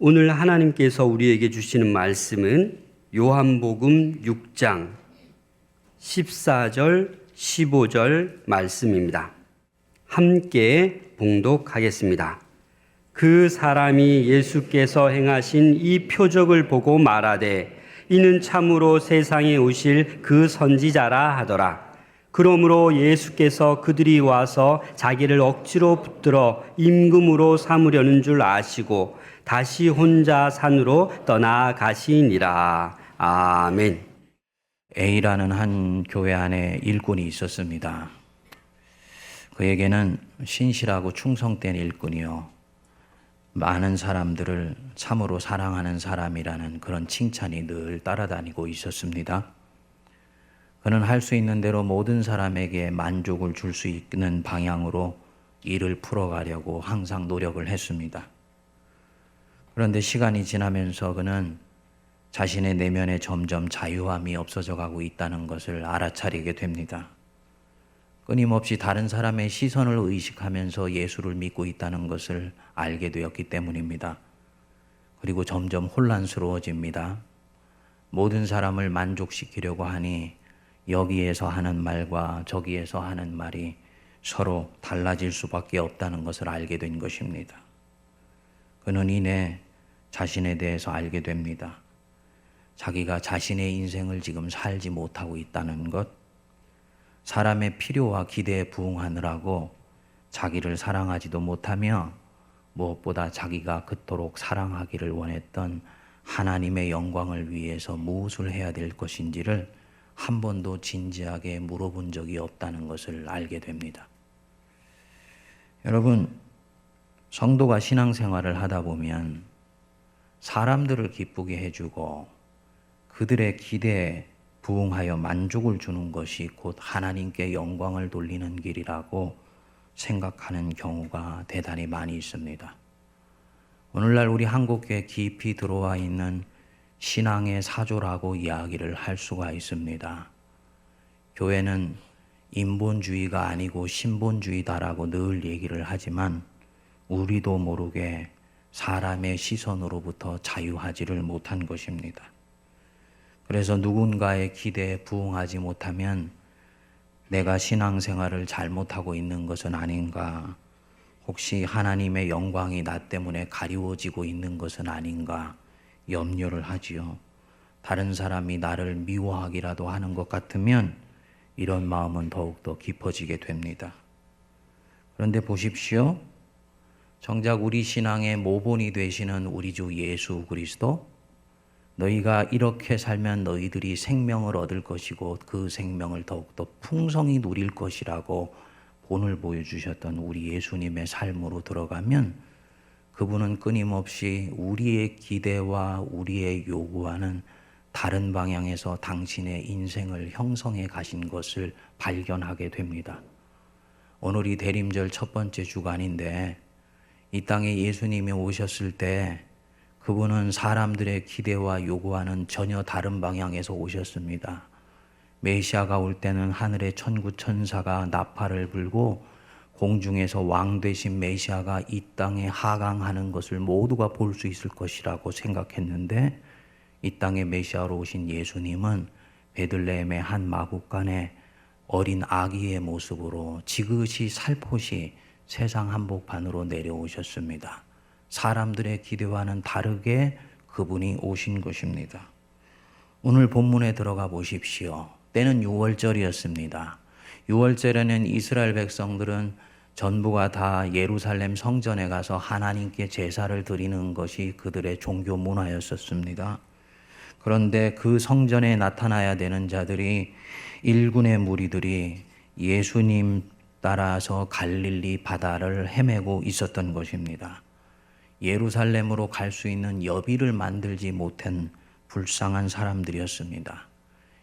오늘 하나님께서 우리에게 주시는 말씀은 요한복음 6장 14절, 15절 말씀입니다. 함께 봉독하겠습니다. 그 사람이 예수께서 행하신 이 표적을 보고 말하되 이는 참으로 세상에 오실 그 선지자라 하더라. 그러므로 예수께서 그들이 와서 자기를 억지로 붙들어 임금으로 삼으려는 줄 아시고 다시 혼자 산으로 떠나가시니라. 아멘. A라는 한 교회 안에 일꾼이 있었습니다. 그에게는 신실하고 충성된 일꾼이요, 많은 사람들을 참으로 사랑하는 사람이라는 그런 칭찬이 늘 따라다니고 있었습니다. 그는 할 수 있는 대로 모든 사람에게 만족을 줄 수 있는 방향으로 일을 풀어가려고 항상 노력을 했습니다. 그런데 시간이 지나면서 그는 자신의 내면에 점점 자유함이 없어져 가고 있다는 것을 알아차리게 됩니다. 끊임없이 다른 사람의 시선을 의식하면서 예수를 믿고 있다는 것을 알게 되었기 때문입니다. 그리고 점점 혼란스러워집니다. 모든 사람을 만족시키려고 하니 여기에서 하는 말과 저기에서 하는 말이 서로 달라질 수밖에 없다는 것을 알게 된 것입니다. 그는 이내 자신에 대해서 알게 됩니다. 자기가 자신의 인생을 지금 살지 못하고 있다는 것, 사람의 필요와 기대에 부응하느라고 자기를 사랑하지도 못하며 무엇보다 자기가 그토록 사랑하기를 원했던 하나님의 영광을 위해서 무엇을 해야 될 것인지를 한 번도 진지하게 물어본 적이 없다는 것을 알게 됩니다. 여러분, 성도가 신앙생활을 하다 보면 사람들을 기쁘게 해주고 그들의 기대에 부응하여 만족을 주는 것이 곧 하나님께 영광을 돌리는 길이라고 생각하는 경우가 대단히 많이 있습니다. 오늘날 우리 한국교회에 깊이 들어와 있는 신앙의 사조라고 이야기를 할 수가 있습니다. 교회는 인본주의가 아니고 신본주의다라고 늘 얘기를 하지만 우리도 모르게 사람의 시선으로부터 자유하지를 못한 것입니다. 그래서 누군가의 기대에 부응하지 못하면 내가 신앙생활을 잘못하고 있는 것은 아닌가, 혹시 하나님의 영광이 나 때문에 가리워지고 있는 것은 아닌가 염려를 하지요. 다른 사람이 나를 미워하기라도 하는 것 같으면 이런 마음은 더욱더 깊어지게 됩니다. 그런데 보십시오. 정작 우리 신앙의 모본이 되시는 우리 주 예수 그리스도, 너희가 이렇게 살면 너희들이 생명을 얻을 것이고 그 생명을 더욱더 풍성히 누릴 것이라고 본을 보여주셨던 우리 예수님의 삶으로 들어가면 그분은 끊임없이 우리의 기대와 우리의 요구와는 다른 방향에서 당신의 인생을 형성해 가신 것을 발견하게 됩니다. 오늘이 대림절 첫 번째 주간인데 이 땅에 예수님이 오셨을 때 그분은 사람들의 기대와 요구와는 전혀 다른 방향에서 오셨습니다. 메시아가 올 때는 하늘의 천구 천사가 나팔을 불고 공중에서 왕 되신 메시아가 이 땅에 하강하는 것을 모두가 볼 수 있을 것이라고 생각했는데 이 땅에 메시아로 오신 예수님은 베들레헴의 한 마구간에 어린 아기의 모습으로 지그시 살포시 세상 한복판으로 내려오셨습니다. 사람들의 기대와는 다르게 그분이 오신 것입니다. 오늘 본문에 들어가 보십시오. 때는 6월절이었습니다. 6월절에는 이스라엘 백성들은 전부가 다 예루살렘 성전에 가서 하나님께 제사를 드리는 것이 그들의 종교 문화였었습니다. 그런데 그 성전에 나타나야 되는 자들이 일군의 무리들이 예수님 따라서 갈릴리 바다를 헤매고 있었던 것입니다. 예루살렘으로 갈 수 있는 여비를 만들지 못한 불쌍한 사람들이었습니다.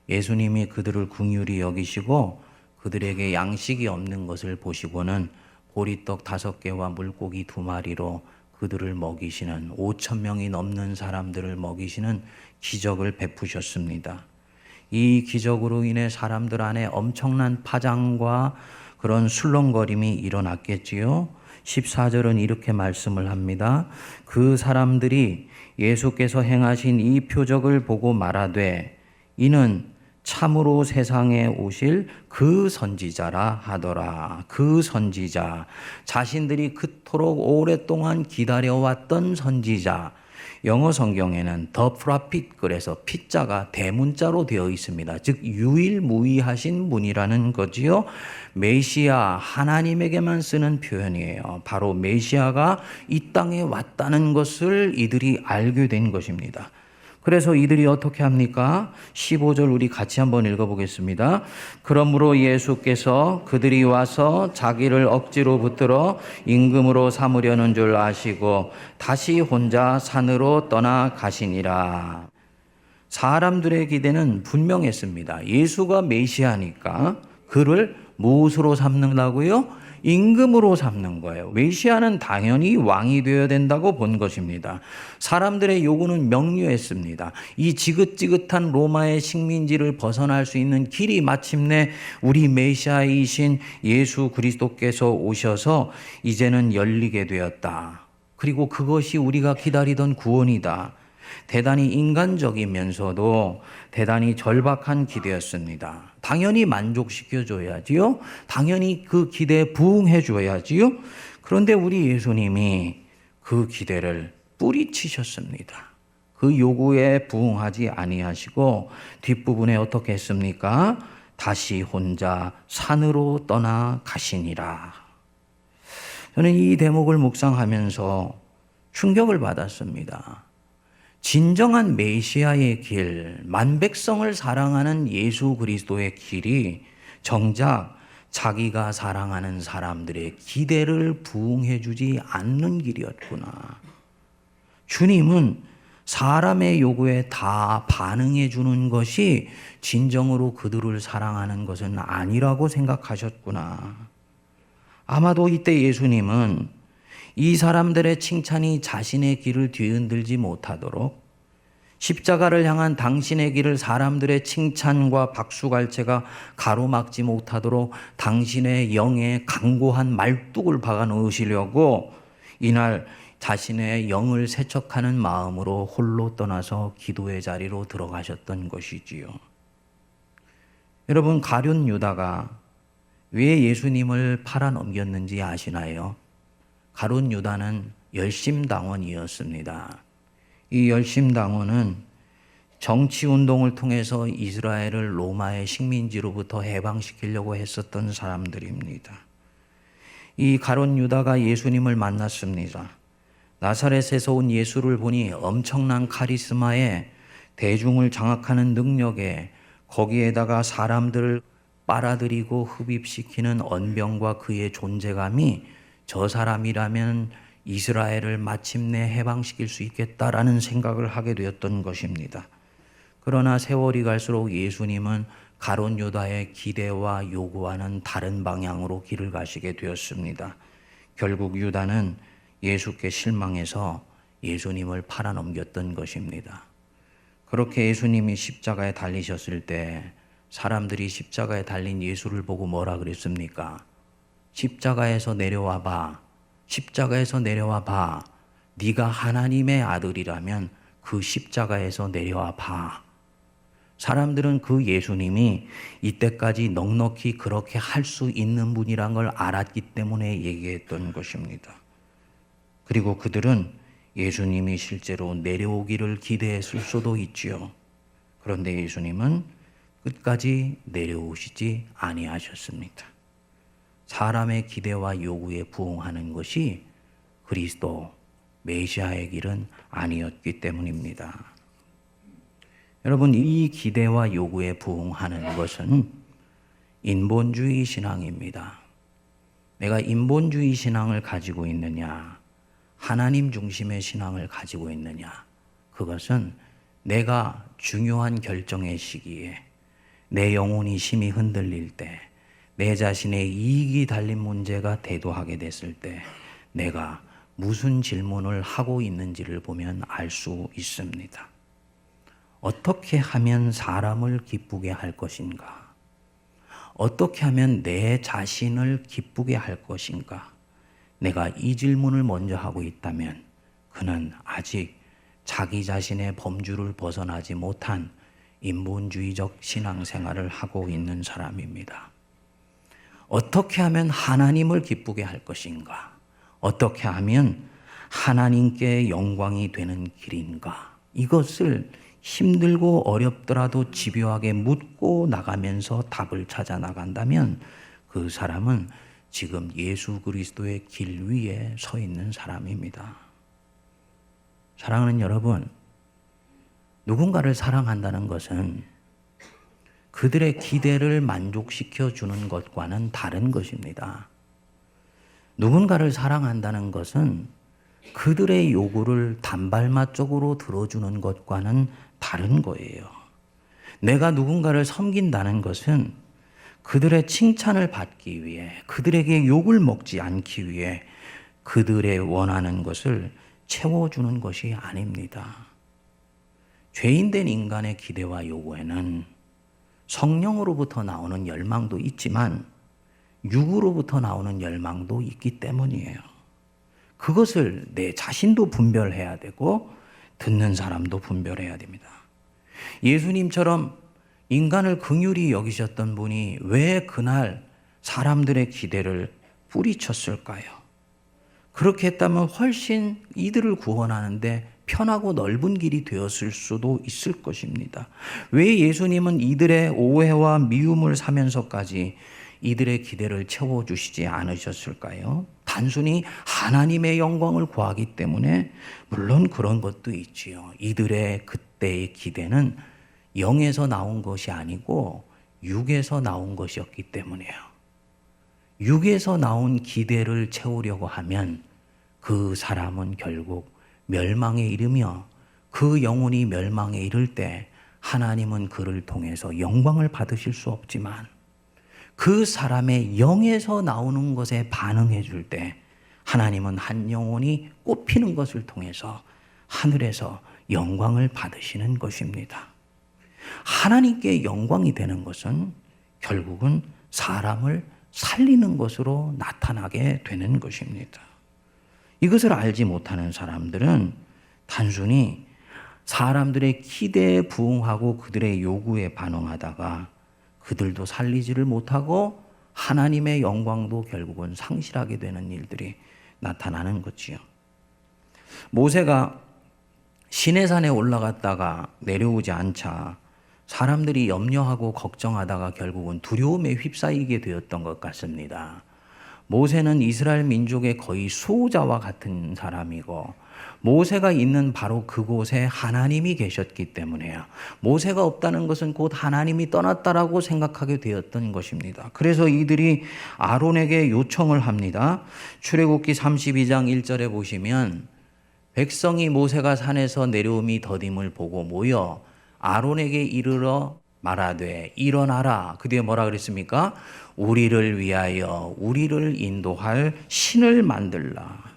예수님이 그들을 긍휼히 여기시고 그들에게 양식이 없는 것을 보시고는 보리떡 5개와 물고기 2마리로 그들을 먹이시는 5,000명이 넘는 사람들을 먹이시는 기적을 베푸셨습니다. 이 기적으로 인해 사람들 안에 엄청난 파장과 그런 술렁거림이 일어났겠지요. 14절은 이렇게 말씀을 합니다. 그 사람들이 예수께서 행하신 이 표적을 보고 말하되 이는 참으로 세상에 오실 그 선지자라 하더라. 그 선지자, 자신들이 그토록 오랫동안 기다려왔던 선지자. 영어 성경에는 the prophet, 그래서 P자가 대문자로 되어 있습니다. 즉 유일무이하신 분이라는 거지요. 메시아, 하나님에게만 쓰는 표현이에요. 바로 메시아가 이 땅에 왔다는 것을 이들이 알게 된 것입니다. 그래서 이들이 어떻게 합니까? 15절 우리 같이 한번 읽어보겠습니다. 그러므로 예수께서 그들이 와서 자기를 억지로 붙들어 임금으로 삼으려는 줄 아시고 다시 혼자 산으로 떠나가시니라. 사람들의 기대는 분명했습니다. 예수가 메시아니까 그를 무엇으로 삼는다고요? 임금으로 삼는 거예요. 메시아는 당연히 왕이 되어야 된다고 본 것입니다. 사람들의 요구는 명료했습니다. 이 지긋지긋한 로마의 식민지를 벗어날 수 있는 길이 마침내 우리 메시아이신 예수 그리스도께서 오셔서 이제는 열리게 되었다. 그리고 그것이 우리가 기다리던 구원이다. 대단히 인간적이면서도 대단히 절박한 기대였습니다. 당연히 만족시켜줘야지요. 당연히 그 기대에 부응해줘야지요. 그런데 우리 예수님이 그 기대를 뿌리치셨습니다. 그 요구에 부응하지 아니하시고 뒷부분에 어떻게 했습니까? 다시 혼자 산으로 떠나가시니라. 저는 이 대목을 묵상하면서 충격을 받았습니다. 진정한 메시아의 길, 만백성을 사랑하는 예수 그리스도의 길이 정작 자기가 사랑하는 사람들의 기대를 부응해 주지 않는 길이었구나. 주님은 사람의 요구에 다 반응해 주는 것이 진정으로 그들을 사랑하는 것은 아니라고 생각하셨구나. 아마도 이때 예수님은 이 사람들의 칭찬이 자신의 길을 뒤흔들지 못하도록 십자가를 향한 당신의 길을 사람들의 칭찬과 박수갈채가 가로막지 못하도록 당신의 영에 강고한 말뚝을 박아 넣으시려고 이날 자신의 영을 세척하는 마음으로 홀로 떠나서 기도의 자리로 들어가셨던 것이지요. 여러분, 가룟 유다가 왜 예수님을 팔아 넘겼는지 아시나요? 가룟 유다는 열심당원이었습니다. 이 열심당원은 정치운동을 통해서 이스라엘을 로마의 식민지로부터 해방시키려고 했었던 사람들입니다. 이 가룟 유다가 예수님을 만났습니다. 나사렛에서 온 예수를 보니 엄청난 카리스마에 대중을 장악하는 능력에 거기에다가 사람들을 빨아들이고 흡입시키는 언병과 그의 존재감이 저 사람이라면 이스라엘을 마침내 해방시킬 수 있겠다라는 생각을 하게 되었던 것입니다. 그러나 세월이 갈수록 예수님은 가룟 유다의 기대와 요구와는 다른 방향으로 길을 가시게 되었습니다. 결국 유다는 예수께 실망해서 예수님을 팔아 넘겼던 것입니다. 그렇게 예수님이 십자가에 달리셨을 때 사람들이 십자가에 달린 예수를 보고 뭐라 그랬습니까? 십자가에서 내려와 봐. 십자가에서 내려와 봐. 네가 하나님의 아들이라면 그 십자가에서 내려와 봐. 사람들은 그 예수님이 이때까지 넉넉히 그렇게 할 수 있는 분이란 걸 알았기 때문에 얘기했던 것입니다. 그리고 그들은 예수님이 실제로 내려오기를 기대했을 수도 있지요. 그런데 예수님은 끝까지 내려오시지 아니하셨습니다. 사람의 기대와 요구에 부응하는 것이 그리스도 메시아의 길은 아니었기 때문입니다. 여러분, 이 기대와 요구에 부응하는 것은 인본주의 신앙입니다. 내가 인본주의 신앙을 가지고 있느냐, 하나님 중심의 신앙을 가지고 있느냐, 그것은 내가 중요한 결정의 시기에 내 영혼이 심히 흔들릴 때, 내 자신의 이익이 달린 문제가 대두하게 됐을 때 내가 무슨 질문을 하고 있는지를 보면 알 수 있습니다. 어떻게 하면 사람을 기쁘게 할 것인가? 어떻게 하면 내 자신을 기쁘게 할 것인가? 내가 이 질문을 먼저 하고 있다면 그는 아직 자기 자신의 범주를 벗어나지 못한 인본주의적 신앙생활을 하고 있는 사람입니다. 어떻게 하면 하나님을 기쁘게 할 것인가? 어떻게 하면 하나님께 영광이 되는 길인가? 이것을 힘들고 어렵더라도 집요하게 묻고 나가면서 답을 찾아 나간다면 그 사람은 지금 예수 그리스도의 길 위에 서 있는 사람입니다. 사랑하는 여러분, 누군가를 사랑한다는 것은 그들의 기대를 만족시켜 주는 것과는 다른 것입니다. 누군가를 사랑한다는 것은 그들의 요구를 단발마적으로 들어주는 것과는 다른 거예요. 내가 누군가를 섬긴다는 것은 그들의 칭찬을 받기 위해, 그들에게 욕을 먹지 않기 위해 그들의 원하는 것을 채워주는 것이 아닙니다. 죄인된 인간의 기대와 요구에는 성령으로부터 나오는 열망도 있지만 육으로부터 나오는 열망도 있기 때문이에요. 그것을 내 자신도 분별해야 되고 듣는 사람도 분별해야 됩니다. 예수님처럼 인간을 긍휼히 여기셨던 분이 왜 그날 사람들의 기대를 뿌리쳤을까요? 그렇게 했다면 훨씬 이들을 구원하는데 편하고 넓은 길이 되었을 수도 있을 것입니다. 왜 예수님은 이들의 오해와 미움을 사면서까지 이들의 기대를 채워주시지 않으셨을까요? 단순히 하나님의 영광을 구하기 때문에 물론 그런 것도 있지요. 이들의 그때의 기대는 영에서 나온 것이 아니고 육에서 나온 것이었기 때문이에요. 육에서 나온 기대를 채우려고 하면 그 사람은 결국 멸망에 이르며 그 영혼이 멸망에 이를 때 하나님은 그를 통해서 영광을 받으실 수 없지만 그 사람의 영에서 나오는 것에 반응해 줄 때 하나님은 한 영혼이 꽃피는 것을 통해서 하늘에서 영광을 받으시는 것입니다. 하나님께 영광이 되는 것은 결국은 사람을 살리는 것으로 나타나게 되는 것입니다. 이것을 알지 못하는 사람들은 단순히 사람들의 기대에 부응하고 그들의 요구에 반응하다가 그들도 살리지를 못하고 하나님의 영광도 결국은 상실하게 되는 일들이 나타나는 거지요. 모세가 시내산에 올라갔다가 내려오지 않자 사람들이 염려하고 걱정하다가 결국은 두려움에 휩싸이게 되었던 것 같습니다. 모세는 이스라엘 민족의 거의 수호자와 같은 사람이고 모세가 있는 바로 그곳에 하나님이 계셨기 때문에요. 모세가 없다는 것은 곧 하나님이 떠났다라고 생각하게 되었던 것입니다. 그래서 이들이 아론에게 요청을 합니다. 출애굽기 32장 1절에 보시면 백성이 모세가 산에서 내려옴이 더딤을 보고 모여 아론에게 이르러 말하되 일어나라. 그 뒤에 뭐라 그랬습니까? 우리를 위하여 우리를 인도할 신을 만들라.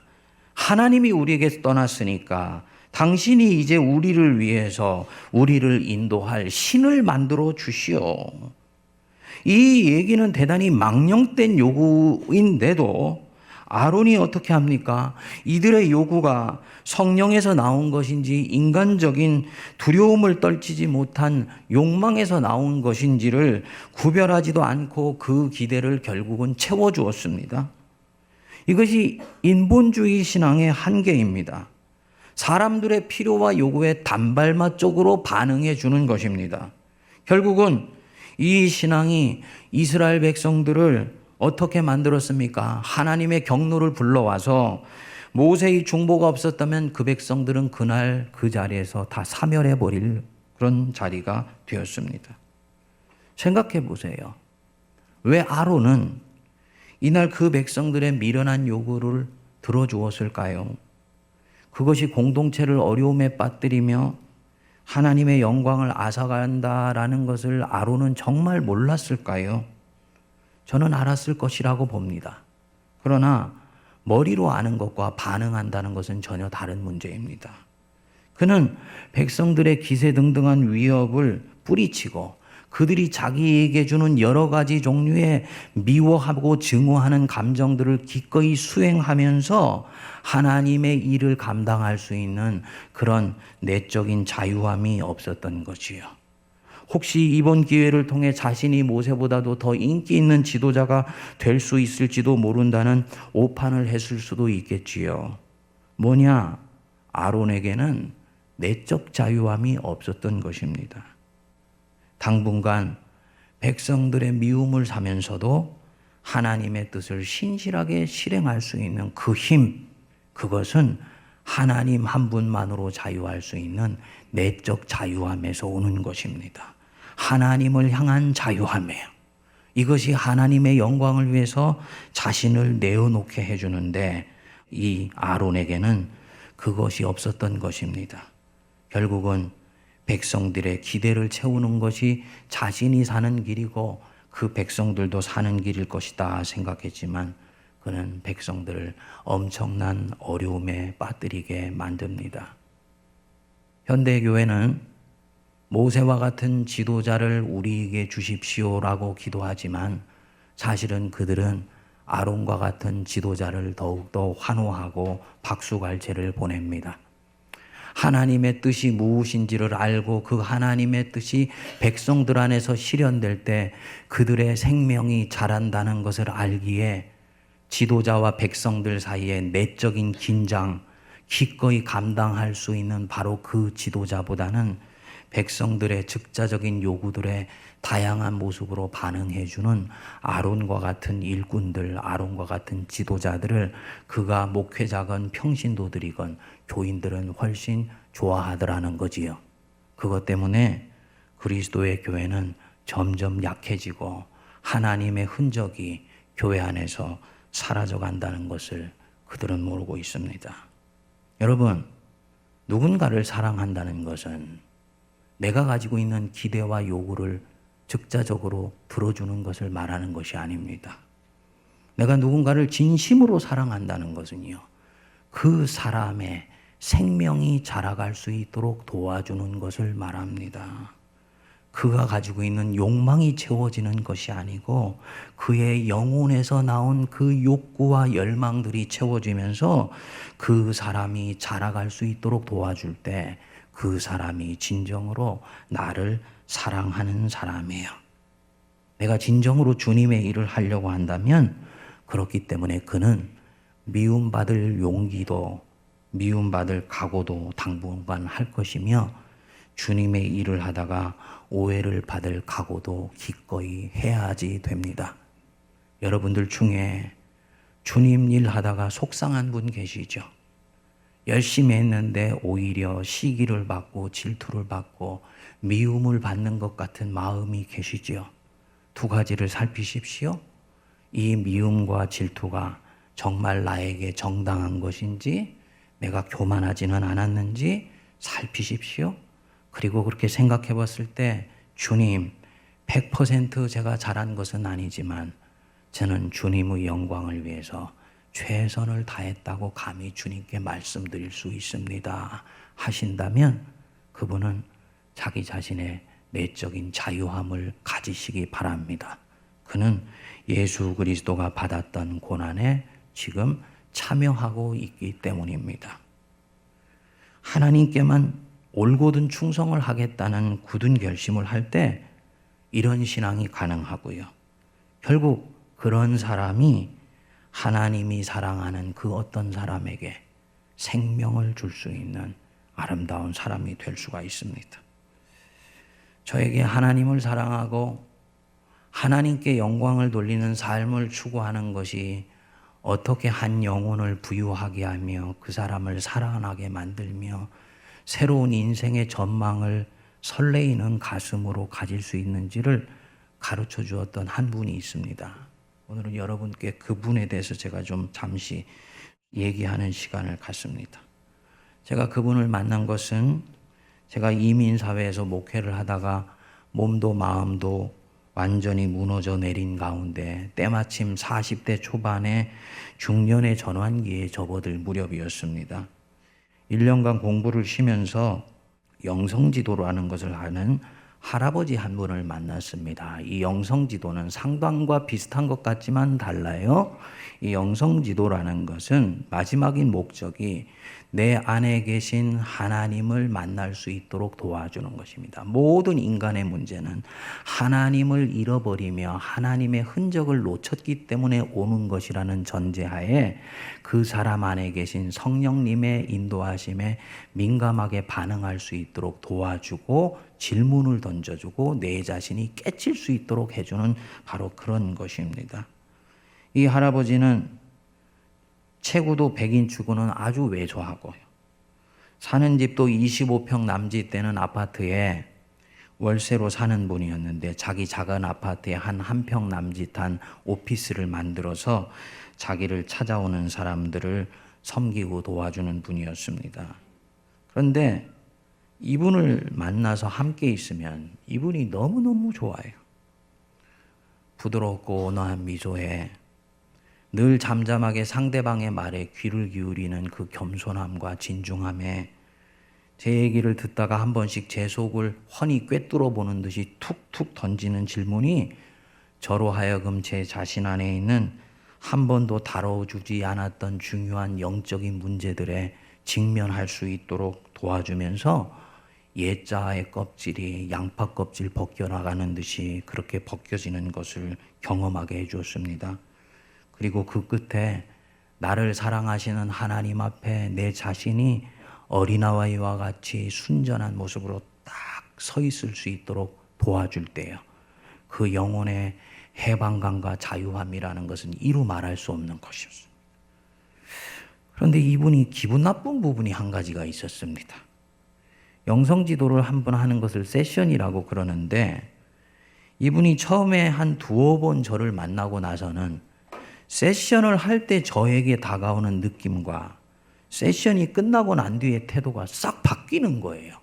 하나님이 우리에게 떠났으니까 당신이 이제 우리를 위해서 우리를 인도할 신을 만들어 주시오. 이 얘기는 대단히 망령된 요구인데도 아론이 어떻게 합니까? 이들의 요구가 성령에서 나온 것인지 인간적인 두려움을 떨치지 못한 욕망에서 나온 것인지를 구별하지도 않고 그 기대를 결국은 채워주었습니다. 이것이 인본주의 신앙의 한계입니다. 사람들의 필요와 요구에 단발마적으로 반응해 주는 것입니다. 결국은 이 신앙이 이스라엘 백성들을 어떻게 만들었습니까? 하나님의 경로를 불러와서 모세의 중보가 없었다면 그 백성들은 그날 그 자리에서 다 사멸해 버릴 그런 자리가 되었습니다. 생각해 보세요. 왜 아론은 이날 그 백성들의 미련한 요구를 들어주었을까요? 그것이 공동체를 어려움에 빠뜨리며 하나님의 영광을 앗아간다라는 것을 아론은 정말 몰랐을까요? 저는 알았을 것이라고 봅니다. 그러나 머리로 아는 것과 반응한다는 것은 전혀 다른 문제입니다. 그는 백성들의 기세등등한 위협을 뿌리치고 그들이 자기에게 주는 여러 가지 종류의 미워하고 증오하는 감정들을 기꺼이 수행하면서 하나님의 일을 감당할 수 있는 그런 내적인 자유함이 없었던 것이요. 혹시 이번 기회를 통해 자신이 모세보다도 더 인기 있는 지도자가 될 수 있을지도 모른다는 오판을 했을 수도 있겠지요. 뭐냐? 아론에게는 내적 자유함이 없었던 것입니다. 당분간 백성들의 미움을 사면서도 하나님의 뜻을 신실하게 실행할 수 있는 그 힘, 그것은 하나님 한 분만으로 자유할 수 있는 내적 자유함에서 오는 것입니다. 하나님을 향한 자유함이에요. 이것이 하나님의 영광을 위해서 자신을 내어놓게 해주는데 이 아론에게는 그것이 없었던 것입니다. 결국은 백성들의 기대를 채우는 것이 자신이 사는 길이고 그 백성들도 사는 길일 것이다 생각했지만 그는 백성들을 엄청난 어려움에 빠뜨리게 만듭니다. 현대교회는 모세와 같은 지도자를 우리에게 주십시오라고 기도하지만 사실은 그들은 아론과 같은 지도자를 더욱더 환호하고 박수갈채를 보냅니다. 하나님의 뜻이 무엇인지를 알고 그 하나님의 뜻이 백성들 안에서 실현될 때 그들의 생명이 자란다는 것을 알기에 지도자와 백성들 사이에 내적인 긴장, 기꺼이 감당할 수 있는 바로 그 지도자보다는 백성들의 즉자적인 요구들에 다양한 모습으로 반응해주는 아론과 같은 일꾼들, 아론과 같은 지도자들을 그가 목회자건 평신도들이건 교인들은 훨씬 좋아하더라는 거지요. 그것 때문에 그리스도의 교회는 점점 약해지고 하나님의 흔적이 교회 안에서 사라져 간다는 것을 그들은 모르고 있습니다. 여러분, 누군가를 사랑한다는 것은 내가 가지고 있는 기대와 요구를 즉자적으로 들어주는 것을 말하는 것이 아닙니다. 내가 누군가를 진심으로 사랑한다는 것은요, 그 사람의 생명이 자라갈 수 있도록 도와주는 것을 말합니다. 그가 가지고 있는 욕망이 채워지는 것이 아니고 그의 영혼에서 나온 그 욕구와 열망들이 채워지면서 그 사람이 자라갈 수 있도록 도와줄 때 그 사람이 진정으로 나를 사랑하는 사람이에요. 내가 진정으로 주님의 일을 하려고 한다면 그렇기 때문에 그는 미움받을 용기도 미움받을 각오도 당분간 할 것이며 주님의 일을 하다가 오해를 받을 각오도 기꺼이 해야지 됩니다. 여러분들 중에 주님 일 하다가 속상한 분 계시죠? 열심히 했는데 오히려 시기를 받고 질투를 받고 미움을 받는 것 같은 마음이 계시죠? 두 가지를 살피십시오. 이 미움과 질투가 정말 나에게 정당한 것인지 내가 교만하지는 않았는지 살피십시오. 그리고 그렇게 생각해 봤을 때 주님 100% 제가 잘한 것은 아니지만 저는 주님의 영광을 위해서 최선을 다했다고 감히 주님께 말씀드릴 수 있습니다 하신다면 그분은 자기 자신의 내적인 자유함을 가지시기 바랍니다. 그는 예수 그리스도가 받았던 고난에 지금 참여하고 있기 때문입니다. 하나님께만 올곧은 충성을 하겠다는 굳은 결심을 할 때 이런 신앙이 가능하고요. 결국 그런 사람이 하나님이 사랑하는 그 어떤 사람에게 생명을 줄 수 있는 아름다운 사람이 될 수가 있습니다. 저에게 하나님을 사랑하고 하나님께 영광을 돌리는 삶을 추구하는 것이 어떻게 한 영혼을 부유하게 하며 그 사람을 살아나게 만들며 새로운 인생의 전망을 설레이는 가슴으로 가질 수 있는지를 가르쳐 주었던 한 분이 있습니다. 오늘은 여러분께 그분에 대해서 제가 좀 잠시 얘기하는 시간을 갖습니다. 제가 그분을 만난 것은 제가 이민사회에서 목회를 하다가 몸도 마음도 완전히 무너져 내린 가운데 때마침 40대 초반에 중년의 전환기에 접어들 무렵이었습니다. 1년간 공부를 쉬면서 영성지도라는 것을 하는 할아버지 한 분을 만났습니다. 이 영성지도는 상담과 비슷한 것 같지만 달라요. 이 영성지도라는 것은 마지막인 목적이 내 안에 계신 하나님을 만날 수 있도록 도와주는 것입니다. 모든 인간의 문제는 하나님을 잃어버리며 하나님의 흔적을 놓쳤기 때문에 오는 것이라는 전제하에 그 사람 안에 계신 성령님의 인도하심에 민감하게 반응할 수 있도록 도와주고 질문을 던져주고 내 자신이 깨칠 수 있도록 해주는 바로 그런 것입니다. 이 할아버지는 체구도 100인 추구는 아주 왜소하고요. 사는 집도 25평 남짓 되는 아파트에 월세로 사는 분이었는데 자기 작은 아파트에 한 평 남짓한 오피스를 만들어서 자기를 찾아오는 사람들을 섬기고 도와주는 분이었습니다. 그런데 이분을 만나서 함께 있으면 이분이 너무너무 좋아요. 부드럽고 온화한 미소에 늘 잠잠하게 상대방의 말에 귀를 기울이는 그 겸손함과 진중함에 제 얘기를 듣다가 한 번씩 제 속을 훤히 꿰뚫어 보는 듯이 툭툭 던지는 질문이 저로 하여금 제 자신 안에 있는 한 번도 다뤄주지 않았던 중요한 영적인 문제들에 직면할 수 있도록 도와주면서 옛자의 껍질이 양파 껍질 벗겨나가는 듯이 그렇게 벗겨지는 것을 경험하게 해주었습니다. 그리고 그 끝에 나를 사랑하시는 하나님 앞에 내 자신이 어린아이와 같이 순전한 모습으로 딱 서 있을 수 있도록 도와줄 때요. 그 영혼의 해방감과 자유함이라는 것은 이루 말할 수 없는 것이었습니다. 그런데 이분이 기분 나쁜 부분이 한 가지가 있었습니다. 영성지도를 한번 하는 것을 세션이라고 그러는데 이분이 처음에 한 두어 번 저를 만나고 나서는 세션을 할 때 저에게 다가오는 느낌과 세션이 끝나고 난 뒤에 태도가 싹 바뀌는 거예요.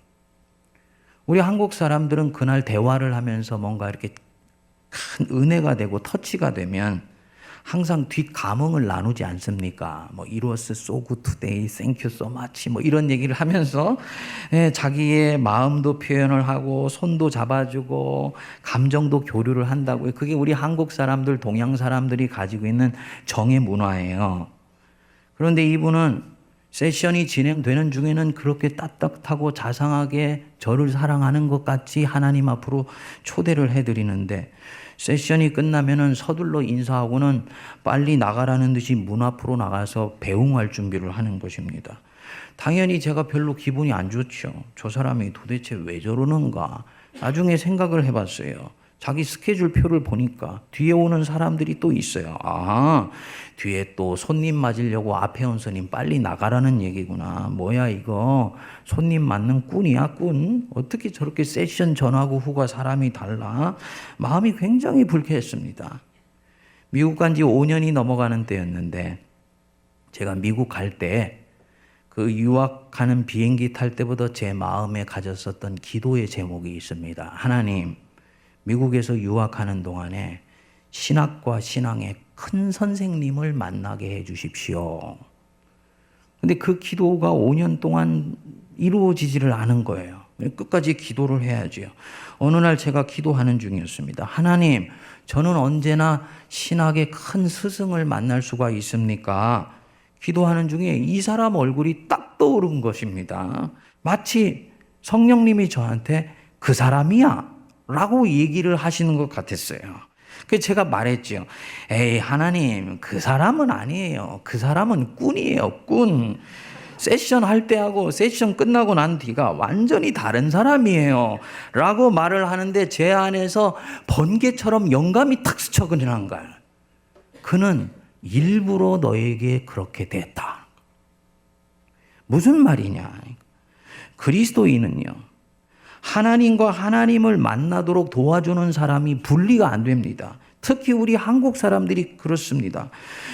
우리 한국 사람들은 그날 대화를 하면서 뭔가 이렇게 큰 은혜가 되고 터치가 되면 항상 뒷감흥을 나누지 않습니까? 뭐 It was so good today, thank you so much 뭐 이런 얘기를 하면서 자기의 마음도 표현을 하고 손도 잡아주고 감정도 교류를 한다고요. 그게 우리 한국 사람들, 동양 사람들이 가지고 있는 정의 문화예요. 그런데 이분은 세션이 진행되는 중에는 그렇게 따뜻하고 자상하게 저를 사랑하는 것 같이 하나님 앞으로 초대를 해드리는데 세션이 끝나면은 서둘러 인사하고는 빨리 나가라는 듯이 문 앞으로 나가서 배웅할 준비를 하는 것입니다. 당연히 제가 별로 기분이 안 좋죠. 저 사람이 도대체 왜 저러는가. 나중에 생각을 해봤어요. 자기 스케줄 표를 보니까 뒤에 오는 사람들이 또 있어요. 아, 뒤에 또 손님 맞으려고 앞에 온 손님 빨리 나가라는 얘기구나. 뭐야 이거 손님 맞는 꾼이야 꾼? 어떻게 저렇게 세션 전하고 후가 사람이 달라? 마음이 굉장히 불쾌했습니다. 미국 간 지 5년이 넘어가는 때였는데 제가 미국 갈 때 그 유학하는 비행기 탈 때부터 제 마음에 가졌었던 기도의 제목이 있습니다. 하나님, 미국에서 유학하는 동안에 신학과 신앙의 큰 선생님을 만나게 해 주십시오. 근데 그 기도가 5년 동안 이루어지지를 않은 거예요. 끝까지 기도를 해야지요. 어느 날 제가 기도하는 중이었습니다. 하나님, 저는 언제나 신학의 큰 스승을 만날 수가 있습니까? 기도하는 중에 이 사람 얼굴이 딱 떠오른 것입니다. 마치 성령님이 저한테 그 사람이야 라고 얘기를 하시는 것 같았어요. 그래서 제가 말했죠. 에이 하나님, 그 사람은 아니에요. 그 사람은 꾼이에요. 꾼. 세션 할 때하고 세션 끝나고 난 뒤가 완전히 다른 사람이에요 라고 말을 하는데 제 안에서 번개처럼 영감이 탁 스쳐 그러는 거예요. 그는 일부러 너에게 그렇게 됐다. 무슨 말이냐. 그리스도인은요, 하나님과 하나님을 만나도록 도와주는 사람이 분리가 안 됩니다. 특히 우리 한국 사람들이 그렇습니다.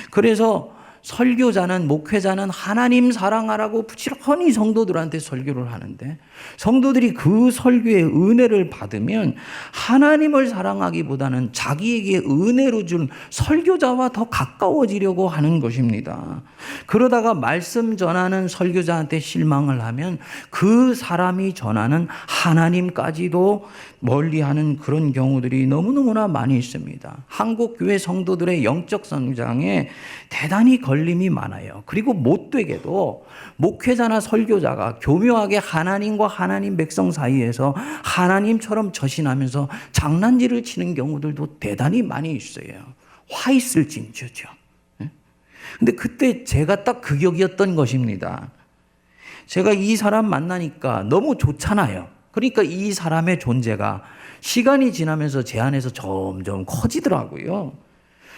그래서 설교자는, 목회자는 하나님 사랑하라고 부지런히 성도들한테 설교를 하는데, 성도들이 그 설교의 은혜를 받으면 하나님을 사랑하기보다는 자기에게 은혜로 준 설교자와 더 가까워지려고 하는 것입니다. 그러다가 말씀 전하는 설교자한테 실망을 하면 그 사람이 전하는 하나님까지도 멀리하는 그런 경우들이 너무너무나 많이 있습니다. 한국 교회 성도들의 영적 성장에 대단히 걸림이 많아요. 그리고 못되게도 목회자나 설교자가 교묘하게 하나님과 하나님 백성 사이에서 하나님처럼 저신하면서 장난질을 치는 경우들도 대단히 많이 있어요. 화 있을 징조죠. 근데 그때 제가 딱 그 격이었던 것입니다. 제가 이 사람 만나니까 너무 좋잖아요. 그러니까 이 사람의 존재가 시간이 지나면서 제 안에서 점점 커지더라고요.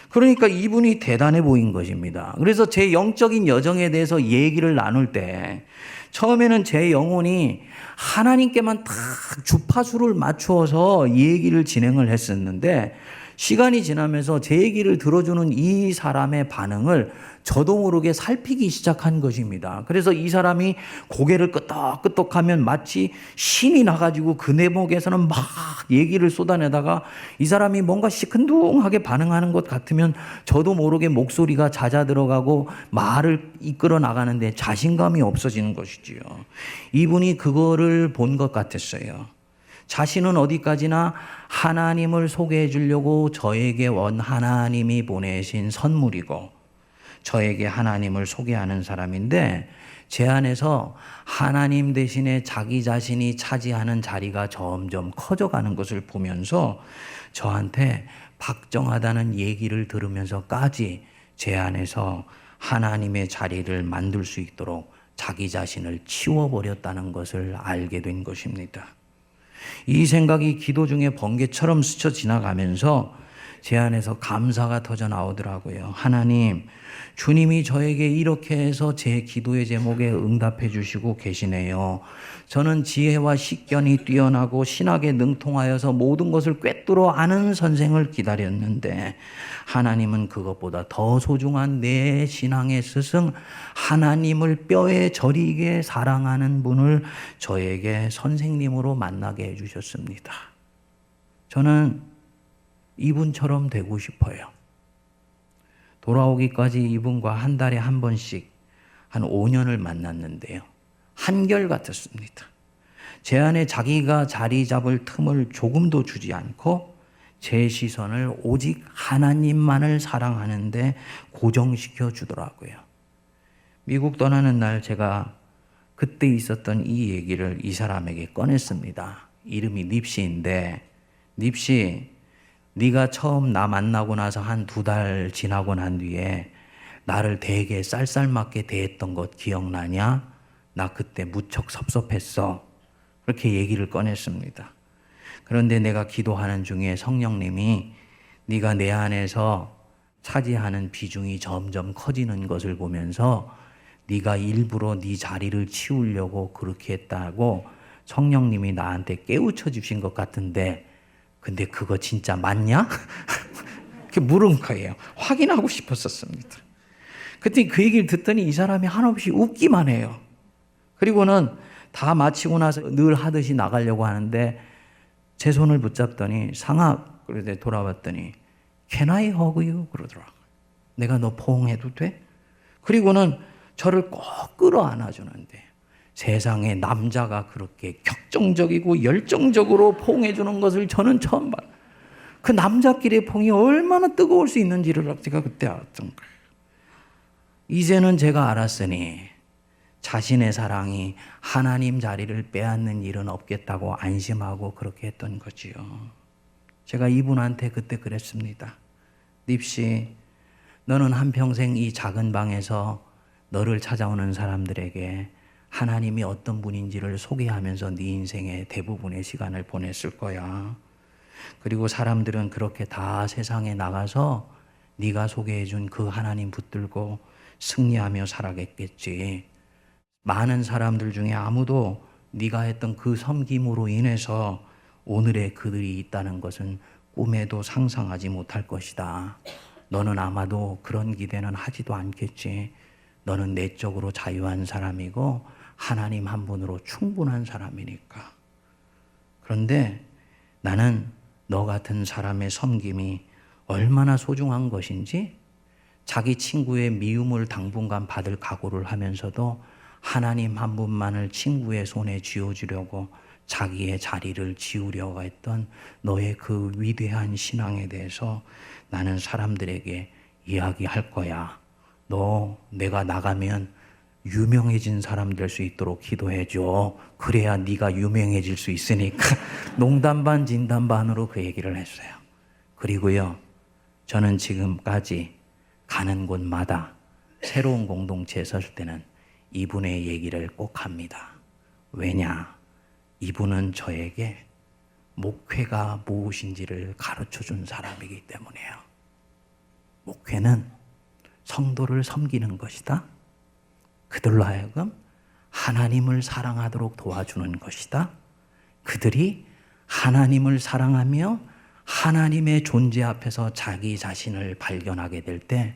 그러니까 이분이 대단해 보인 것입니다. 그래서 제 영적인 여정에 대해서 얘기를 나눌 때 처음에는 제 영혼이 하나님께만 딱 주파수를 맞추어서 얘기를 진행을 했었는데, 시간이 지나면서 제 얘기를 들어주는 이 사람의 반응을 저도 모르게 살피기 시작한 것입니다. 그래서 이 사람이 고개를 끄덕끄덕하면 마치 신이 나가지고 그 내목에서는 막 얘기를 쏟아내다가 이 사람이 뭔가 시큰둥하게 반응하는 것 같으면 저도 모르게 목소리가 잦아들어가고 말을 이끌어 나가는데 자신감이 없어지는 것이지요. 이분이 그거를 본 것 같았어요. 자신은 어디까지나 하나님을 소개해 주려고 저에게 하나님이 보내신 선물이고 저에게 하나님을 소개하는 사람인데, 제 안에서 하나님 대신에 자기 자신이 차지하는 자리가 점점 커져가는 것을 보면서 저한테 박정하다는 얘기를 들으면서까지 제 안에서 하나님의 자리를 만들 수 있도록 자기 자신을 치워버렸다는 것을 알게 된 것입니다. 이 생각이 기도 중에 번개처럼 스쳐 지나가면서 제 안에서 감사가 터져 나오더라고요. 하나님, 주님이 저에게 이렇게 해서 제 기도의 제목에 응답해 주시고 계시네요. 저는 지혜와 식견이 뛰어나고 신학에 능통하여서 모든 것을 꿰뚫어 아는 선생을 기다렸는데, 하나님은 그것보다 더 소중한 내 신앙의 스승, 하나님을 뼈에 저리게 사랑하는 분을 저에게 선생님으로 만나게 해주셨습니다. 저는 이분처럼 되고 싶어요. 돌아오기까지 이분과 한 달에 한 번씩 한 5년을 만났는데요. 한결같았습니다. 제 안에 자기가 자리 잡을 틈을 조금도 주지 않고 제 시선을 오직 하나님만을 사랑하는데 고정시켜 주더라고요. 미국 떠나는 날 제가 그때 있었던 이 얘기를 이 사람에게 꺼냈습니다. 이름이 닙시인데, 닙시, 네가 처음 나 만나고 나서 한 2달 지나고 난 뒤에 나를 되게 쌀쌀맞게 대했던 것 기억나냐? 나 그때 무척 섭섭했어. 그렇게 얘기를 꺼냈습니다. 그런데 내가 기도하는 중에 성령님이 네가 내 안에서 차지하는 비중이 점점 커지는 것을 보면서 네가 일부러 네 자리를 치우려고 그렇게 했다고 성령님이 나한테 깨우쳐 주신 것 같은데, 근데 그거 진짜 맞냐? 이렇게 물은 거예요. 확인하고 싶었었습니다. 그때 그 얘기를 듣더니 이 사람이 한없이 웃기만 해요. 그리고는 다 마치고 나서 늘 하듯이 나가려고 하는데 제 손을 붙잡더니 상학, 그러더니 돌아봤더니 Can I hug you? 그러더라고요. 내가 너 포옹해도 돼? 그리고는 저를 꼭 끌어안아주는데, 세상에 남자가 그렇게 격정적이고 열정적으로 포옹해주는 것을 저는 처음 봐요. 그 남자끼리의 포옹이 얼마나 뜨거울 수 있는지를 제가 그때 알았던 거예요. 이제는 제가 알았으니 자신의 사랑이 하나님 자리를 빼앗는 일은 없겠다고 안심하고 그렇게 했던 거지요. 제가 이분한테 그때 그랬습니다. 닙씨, 너는 한평생 이 작은 방에서 너를 찾아오는 사람들에게 하나님이 어떤 분인지를 소개하면서 네 인생의 대부분의 시간을 보냈을 거야. 그리고 사람들은 그렇게 다 세상에 나가서 네가 소개해준 그 하나님 붙들고 승리하며 살아겠겠지. 많은 사람들 중에 아무도 네가 했던 그 섬김으로 인해서 오늘의 그들이 있다는 것은 꿈에도 상상하지 못할 것이다. 너는 아마도 그런 기대는 하지도 않겠지. 너는 내적으로 자유한 사람이고 하나님 한 분으로 충분한 사람이니까. 그런데 나는 너 같은 사람의 섬김이 얼마나 소중한 것인지, 자기 친구의 미움을 당분간 받을 각오를 하면서도 하나님 한 분만을 친구의 손에 쥐어주려고 자기의 자리를 지우려고 했던 너의 그 위대한 신앙에 대해서 나는 사람들에게 이야기할 거야. 너 내가 나가면 유명해진 사람 될 수 있도록 기도해줘. 그래야 네가 유명해질 수 있으니까. 농담 반 진담 반으로 그 얘기를 했어요. 그리고요, 저는 지금까지 가는 곳마다 새로운 공동체에 설 때는 이분의 얘기를 꼭 합니다. 왜냐? 이분은 저에게 목회가 무엇인지를 가르쳐 준 사람이기 때문이에요. 목회는 성도를 섬기는 것이다. 그들로 하여금 하나님을 사랑하도록 도와주는 것이다. 그들이 하나님을 사랑하며 하나님의 존재 앞에서 자기 자신을 발견하게 될 때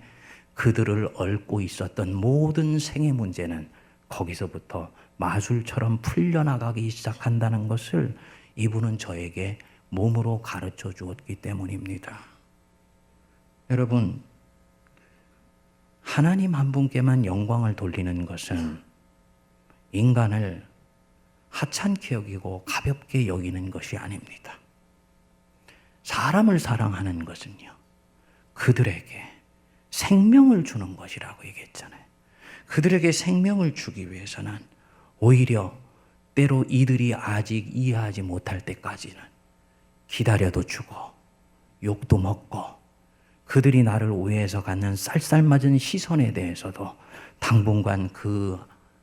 그들을 얽고 있었던 모든 생애 문제는 거기서부터 마술처럼 풀려나가기 시작한다는 것을 이분은 저에게 몸으로 가르쳐 주었기 때문입니다. 여러분, 하나님 한 분께만 영광을 돌리는 것은 인간을 하찮게 여기고 가볍게 여기는 것이 아닙니다. 사람을 사랑하는 것은요, 그들에게 생명을 주는 것이라고 얘기했잖아요. 그들에게 생명을 주기 위해서는 오히려 때로 이들이 아직 이해하지 못할 때까지는 기다려도 주고 욕도 먹고 그들이 나를 오해해서 갖는 쌀쌀맞은 시선에 대해서도 당분간 그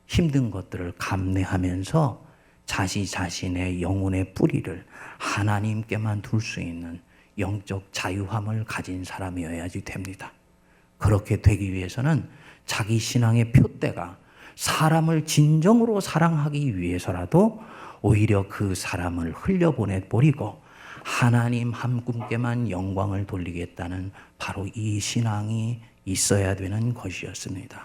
힘든 것들을 감내하면서 자신의 영혼의 뿌리를 하나님께만 둘 수 있는 영적 자유함을 가진 사람이어야지 됩니다. 그렇게 되기 위해서는 자기 신앙의 표대가 사람을 진정으로 사랑하기 위해서라도 오히려 그 사람을 흘려보내버리고 하나님 한 분께만 영광을 돌리겠다는 바로 이 신앙이 있어야 되는 것이었습니다.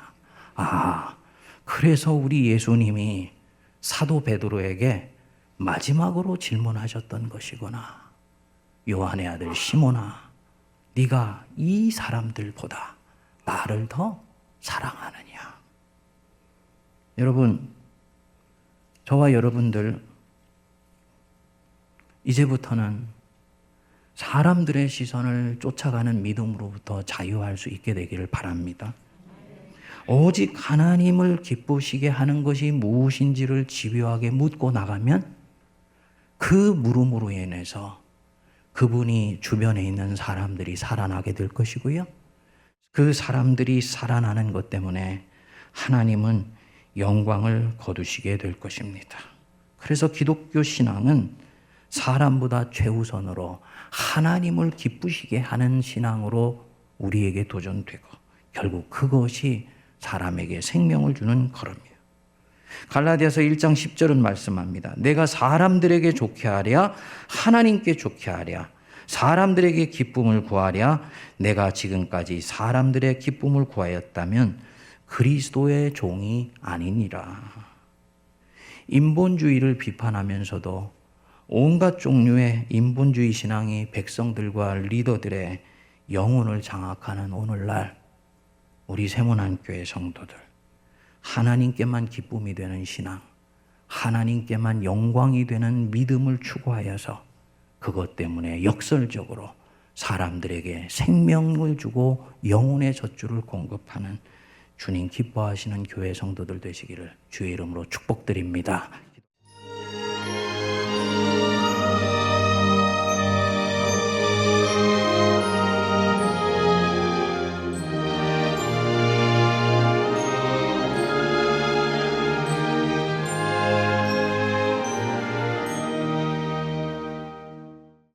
그래서 우리 예수님이 사도 베드로에게 마지막으로 질문하셨던 것이구나. 요한의 아들 시몬아, 네가 이 사람들보다 나를 더 사랑하느냐? 여러분, 저와 여러분들 이제부터는 사람들의 시선을 쫓아가는 믿음으로부터 자유할 수 있게 되기를 바랍니다. 오직 하나님을 기쁘시게 하는 것이 무엇인지를 집요하게 묻고 나가면 그 물음으로 인해서 그분이 주변에 있는 사람들이 살아나게 될 것이고요. 그 사람들이 살아나는 것 때문에 하나님은 영광을 거두시게 될 것입니다. 그래서 기독교 신앙은 사람보다 최우선으로 하나님을 기쁘시게 하는 신앙으로 우리에게 도전되고 결국 그것이 사람에게 생명을 주는 걸음이에요. 갈라디아서 1장 10절은 말씀합니다. 내가 사람들에게 좋게 하랴 하나님께 좋게 하랴 사람들에게 기쁨을 구하랴 내가 지금까지 사람들의 기쁨을 구하였다면 그리스도의 종이 아니니라. 인본주의를 비판하면서도 온갖 종류의 인본주의 신앙이 백성들과 리더들의 영혼을 장악하는 오늘날 우리 세문안교회 성도들, 하나님께만 기쁨이 되는 신앙, 하나님께만 영광이 되는 믿음을 추구하여서 그것 때문에 역설적으로 사람들에게 생명을 주고 영혼의 젖줄을 공급하는 주님 기뻐하시는 교회 성도들 되시기를 주의 이름으로 축복드립니다.